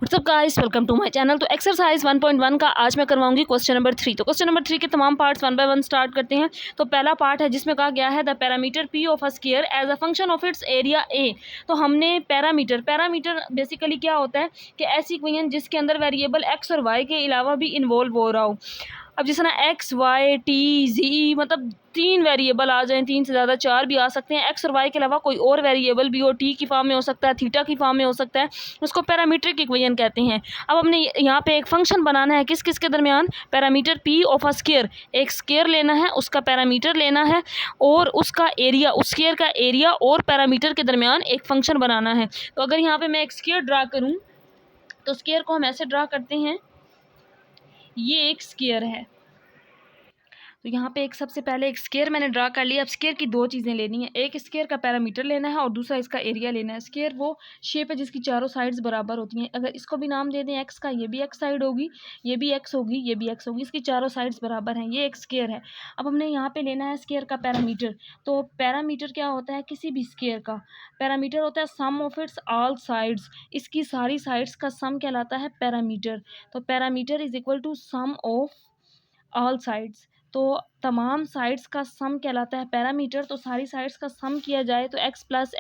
WhatsApp guys, welcome to my channel. तो exercise 1.1 का आज मैं करवाऊंगी क्वेश्चन नंबर 3। तो क्वेश्चन नंबर 3 के तमाम parts one by one start करते हैं। तो पहला पार्ट है जिसमें कहा गया है the parameter P of a square as a function of its area A. तो हमने पैरामीटर बेसिकली क्या होता है कि ऐसी इक्वेशन जिसके अंदर वेरिएबल एक्स और वाई के अलावा भी इन्वॉल्व हो रहा हो। अब जिस तरह एक्स वाई टी जी मतलब 3 वेरिएबल आ जाएं, 3 से ज़्यादा 4 भी आ सकते हैं। एक्स और वाई के अलावा कोई और वेरिएबल भी हो, टी की फॉर्म में हो सकता है, थीटा की फॉर्म में हो सकता है, उसको पैरामीट्रिक इक्वेशन कहते हैं। अब हमने यहाँ पे एक फंक्शन बनाना है किस किस के दरमियान, parameter P of a square, एक स्क्वायर लेना है, उसका पैरामीटर लेना है और उसका एरिया, उस स्क्वायर का एरिया और पैरामीटर के दरमियान एक फंक्शन बनाना है। तो अगर यहाँ पे मैं एक स्क्वायर ड्रा करूँ तो स्क्वायर को हम ऐसे ड्रा करते हैं, ये एक स्क्वायर है। तो यहाँ पे एक सबसे पहले एक स्क्वायर मैंने ड्रा कर लिया। अब स्क्वायर की दो चीज़ें लेनी है, एक स्क्वायर का पैरामीटर लेना है और दूसरा इसका एरिया लेना है। स्क्वायर वो शेप है जिसकी चारों साइड्स बराबर होती हैं। अगर इसको भी नाम दे दें एक्स का, ये भी एक्स साइड होगी, ये भी एक्स होगी, ये भी एक्स होगी, इसकी चारों साइड्स बराबर हैं। ये एक स्क्वायर है। अब हमने यहाँ पे लेना है स्क्वायर का पैरामीटर। तो पैरामीटर क्या होता है, किसी भी स्क्वायर का पैरामीटर होता है sum of its all sides, इसकी सारी साइड्स का सम कहलाता है पैरामीटर। तो parameter is equal to sum of all sides, तो तमाम साइड्स का सम कहलाता है पैरामीटर। तो सारी साइड्स का सम किया जाए तो x प्लस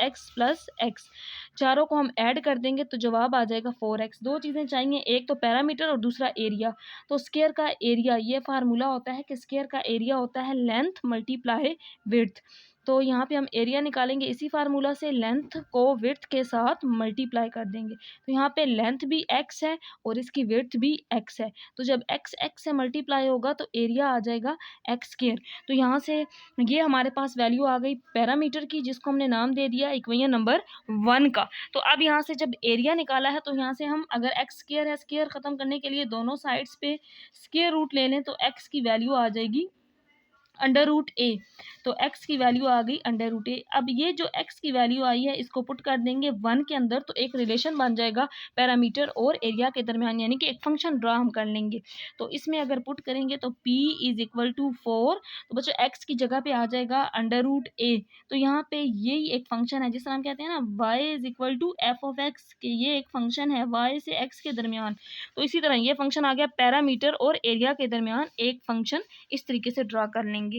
एक्स, चारों को हम ऐड कर देंगे तो जवाब आ जाएगा 4x। दो चीज़ें चाहिए, एक तो पैरामीटर और दूसरा एरिया। तो स्क्वायर का एरिया, ये फार्मूला होता है कि स्क्वायर का एरिया होता है लेंथ मल्टीप्लाई विड्थ। तो यहाँ पे हम एरिया निकालेंगे इसी फार्मूला से, लेंथ को विड्थ के साथ मल्टीप्लाई कर देंगे। तो यहाँ पे लेंथ भी x है और इसकी विड्थ भी x है। तो जब x से मल्टीप्लाई होगा तो एरिया आ जाएगा एक्स स्क्वायर। तो यहाँ से ये हमारे पास वैल्यू आ गई पैरामीटर की, जिसको हमने नाम दे दिया इक्वेशन नंबर 1 का। तो अब यहाँ से जब एरिया निकाला है तो यहाँ से हम अगर एक्स स्क्वायर है, स्क्वायर ख़त्म करने के लिए दोनों साइड्स पे स्क्वायर रूट ले लें तो एक्स की वैल्यू आ जाएगी अंडर रूट ए। तो x की वैल्यू आ गई अंडर रूट ए। अब ये जो x की वैल्यू आई है इसको पुट कर देंगे 1 के अंदर, तो एक रिलेशन बन जाएगा पैरामीटर और एरिया के दरमियान, यानी कि एक फंक्शन ड्रा हम कर लेंगे। तो इसमें अगर पुट करेंगे तो p इज इक्वल टू 4, तो बच्चों x की जगह पे आ जाएगा अंडर रूट ए। तो यहाँ पे यही एक फंक्शन है, जिस तरह हम कहते हैं ना y is equal to F of X, के ये एक फंक्शन है y से x के दरमियान। तो इसी तरह ये फंक्शन आ गया पैरामीटर और एरिया के दरमियान एक फंक्शन, इस तरीके से ड्रा कर लेंगे।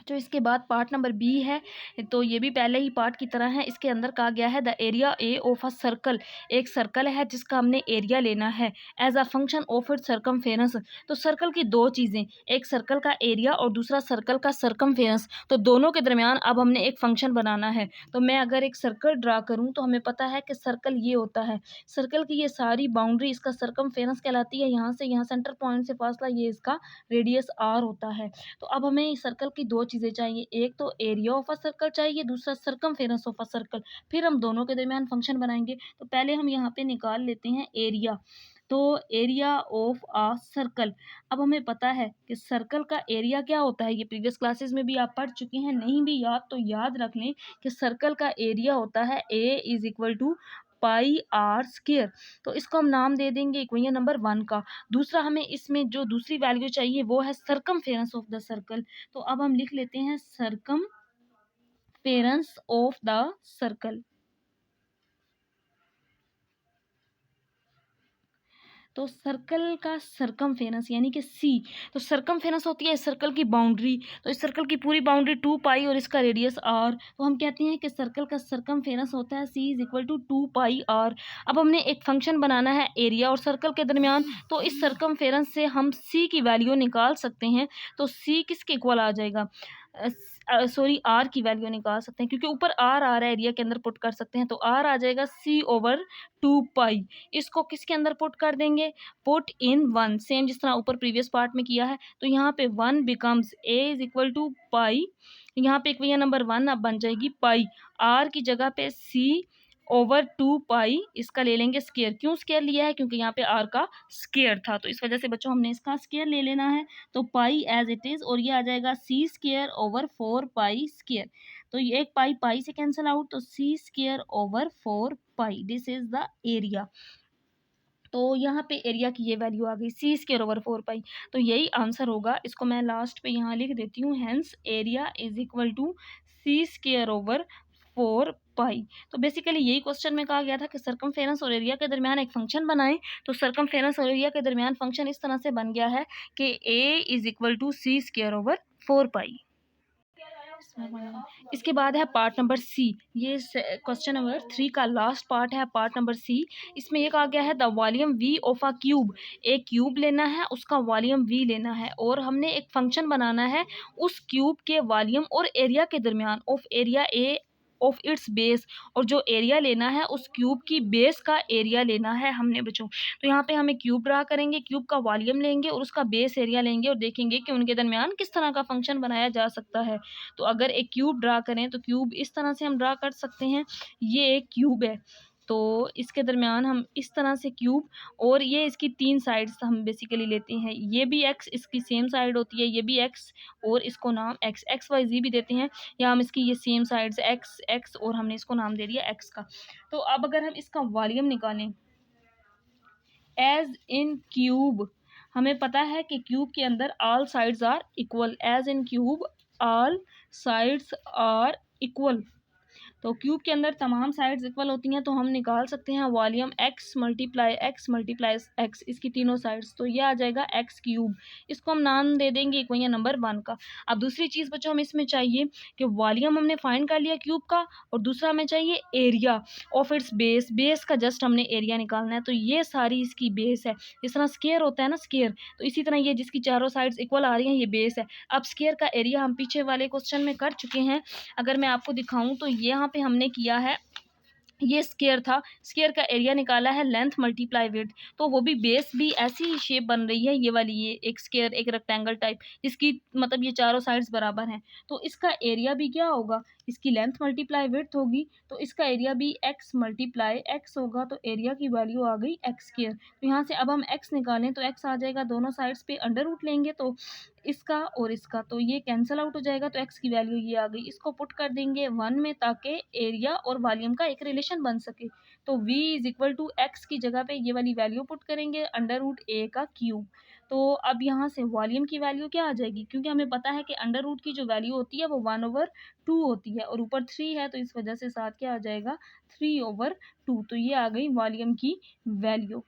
जो इसके बाद पार्ट नंबर बी है, तो ये भी पहले ही पार्ट की तरह है। इसके अंदर कहा गया है the area A of a circle, एक सर्कल है जिसका हमने एरिया लेना है as a function of its circumference. तो सर्कल की दो चीज़ें, एक सर्कल का एरिया और दूसरा सर्कल का सरकमफेरेंस, तो दोनों के दरमियान अब हमने एक फंक्शन बनाना है। तो मैं अगर एक सर्कल ड्रा करूँ तो हमें पता है कि सर्कल ये होता है, सर्कल की ये सारी बाउंड्री इसका सरकमफेरेंस कहलाती है। यहाँ से यहाँ सेंटर पॉइंट से फासला ये इसका रेडियस आर होता है। तो अब हमें सर्कल की दो चीज़ें चाहिए, एक तो एरिया ऑफ अ सर्कल चाहिए, दूसरा सरकमफेरेंस ऑफ अ सर्कल। फिर हम दोनों के दरमियान फंक्शन बनाएंगे। तो पहले हम यहाँ पे निकाल लेते हैं एरिया। तो एरिया ऑफ अ सर्कल, अब हमें पता है कि सर्कल का एरिया क्या होता है, ये प्रीवियस क्लासेस में भी आप पढ़ चुके हैं, नहीं भी याद तो याद रख लें कि सर्कल का एरिया होता है A is equal to pi r square. तो इसको हम नाम दे देंगे इक्वेशन नंबर 1 का। दूसरा हमें इसमें जो दूसरी वैल्यू चाहिए वो है सरकमफेरेंस ऑफ द सर्कल। तो अब हम लिख लेते हैं सरकमफेरेंस ऑफ द सर्कल। तो सर्कल का सरकमफेरेंस यानी कि सी, तो सरकमफेरेंस होती है इस सर्कल की बाउंड्री। तो इस सर्कल की पूरी बाउंड्री 2 पाई और इसका रेडियस आर। तो हम कहते हैं कि सर्कल का सरकमफेरेंस होता है C is equal to 2 pi r. अब हमने एक फंक्शन बनाना है एरिया और सर्कल के दरमियान, तो इस सरकमफेरेंस से हम सी की वैल्यू निकाल सकते हैं। तो सी किसके इक्वल आ जाएगा, सॉरी आर की वैल्यू निकाल सकते हैं, क्योंकि ऊपर आर आ रहा है, एरिया के अंदर पुट कर सकते हैं। तो आर आ जाएगा सी ओवर 2 पाई। इसको किसके अंदर पुट कर देंगे, पुट इन 1, सेम जिस तरह ऊपर प्रीवियस पार्ट में किया है। तो यहाँ पे 1 becomes A is equal to pi, यहाँ पे इक्वेशन नंबर 1 अब बन जाएगी पाई, आर की जगह पे सी ओवर 2 पाई, इसका ले लेंगे स्क्वायर। क्यों स्क्वायर लिया है, क्योंकि यहाँ पे आर का स्क्वायर था, तो इस वजह से बच्चों हमने इसका स्क्वायर ले लेना है। तो पाई एज इट इज़, और ये आ जाएगा C square over 4 pi square. तो ये एक पाई पाई से कैंसिल आउट, तो C square over 4 pi, this is the area. तो यहाँ पे एरिया की ये वैल्यू आ गई सी स्क्वायर ओवर 4 पाई। तो यही आंसर होगा, इसको मैं लास्ट पे यहाँ लिख देती हूँ, hence area is equal to C square over 4 pi. तो बेसिकली यही क्वेश्चन में कहा गया था कि सरकमफेरेंस और एरिया के दरमियान एक फंक्शन बनाएं। तो सरकमफेरेंस और एरिया के दरमियान फंक्शन इस तरह से बन गया है कि a is equal to C square over 4 pi. इसके बाद है पार्ट नंबर सी। ये क्वेश्चन नंबर 3 का लास्ट पार्ट है, पार्ट नंबर सी। इसमें ये कहा गया है the volume we of a cube. एक क्यूब लेना है, उसका वॉल्यूम वी लेना है और हमने एक फंक्शन बनाना है उस क्यूब के वॉल्यूम और एरिया के दरमियान of area A of its base. और जो एरिया लेना है उस क्यूब की बेस का एरिया लेना है हमने बच्चों। तो यहाँ पे हमें क्यूब ड्रा करेंगे, क्यूब का वॉल्यूम लेंगे और उसका बेस एरिया लेंगे और देखेंगे कि उनके दरमियान किस तरह का फंक्शन बनाया जा सकता है। तो अगर एक क्यूब ड्रा करें तो क्यूब इस तरह से हम ड्रा कर सकते हैं। ये एक क्यूब है तो इसके दरमियान हम इस तरह से क्यूब, और ये इसकी 3 साइड्स हम बेसिकली लेते हैं। ये भी एक्स इसकी सेम साइड होती है, ये भी एक्स और इसको नाम एक्स एक्स वाई जी भी देते हैं, या हम इसकी ये सेम साइड्स एक्स एक्स और हमने इसको नाम दे दिया एक्स का। तो अब अगर हम इसका वॉल्यूम निकालें एज इन क्यूब, हमें पता है कि क्यूब के अंदर all sides are equal. As in cube all sides are equal. तो क्यूब के अंदर तमाम साइड्स इक्वल होती हैं, तो हम निकाल सकते हैं वॉल्यूम एक्स मल्टीप्लाई एक्स, इसकी तीनों साइड्स। तो ये आ जाएगा एक्स क्यूब। इसको हम नाम दे देंगे इक्वेशन नंबर 1 का। अब दूसरी चीज़ बच्चों हमें इसमें चाहिए कि वॉल्यूम हमने फाइंड कर लिया क्यूब का, और दूसरा हमें चाहिए area of its base. Base का जस्ट हमने एरिया निकालना है। तो ये सारी इसकी बेस है। जिस तरह स्केयर होता है ना स्केयर, तो इसी तरह ये जिसकी चारों साइड्स इक्वल आ रही हैं ये बेस है। अब स्केयर का एरिया हम पीछे वाले क्वेश्चन में कर चुके हैं। अगर मैं आपको दिखाऊं तो यहाँ पे हमने किया है, ये स्केयर था, स्केयर का एरिया निकाला है लेंथ मल्टीप्लाई विड्थ। तो वो भी बेस भी ऐसी ही शेप बन रही है, ये वाली, ये एक स्केयर एक रेक्टेंगल टाइप जिसकी मतलब ये चारों साइड्स बराबर हैं। तो इसका एरिया भी क्या होगा, इसकी लेंथ मल्टीप्लाई विड्थ होगी, तो इसका एरिया भी एक्स मल्टीप्लाई एक्स होगा। तो एरिया की वैल्यू आ गई एक्स स्केयर। तो यहाँ से अब हम एक्स निकालें तो एक्स आ जाएगा, दोनों साइड्स पे अंडर रूट लेंगे तो इसका और इसका, तो ये कैंसिल आउट हो जाएगा। तो एक्स की वैल्यू ये आ गई। इसको पुट कर देंगे 1 में ताकि एरिया और वॉल्यूम का एक रिलेशन बन सके। तो v is equal to X की जगह पे ये वाली वैल्यू पुट करेंगे, अंडर रूट ए का क्यूब। तो अब यहाँ से वॉल्यूम की वैल्यू क्या आ जाएगी, क्योंकि हमें पता है कि अंडर रूट की जो वैल्यू होती है वो 1/2 होती है, और ऊपर 3 है तो इस वजह से साथ क्या आ जाएगा 3/2। तो ये आ गई वॉल्यूम की वैल्यू।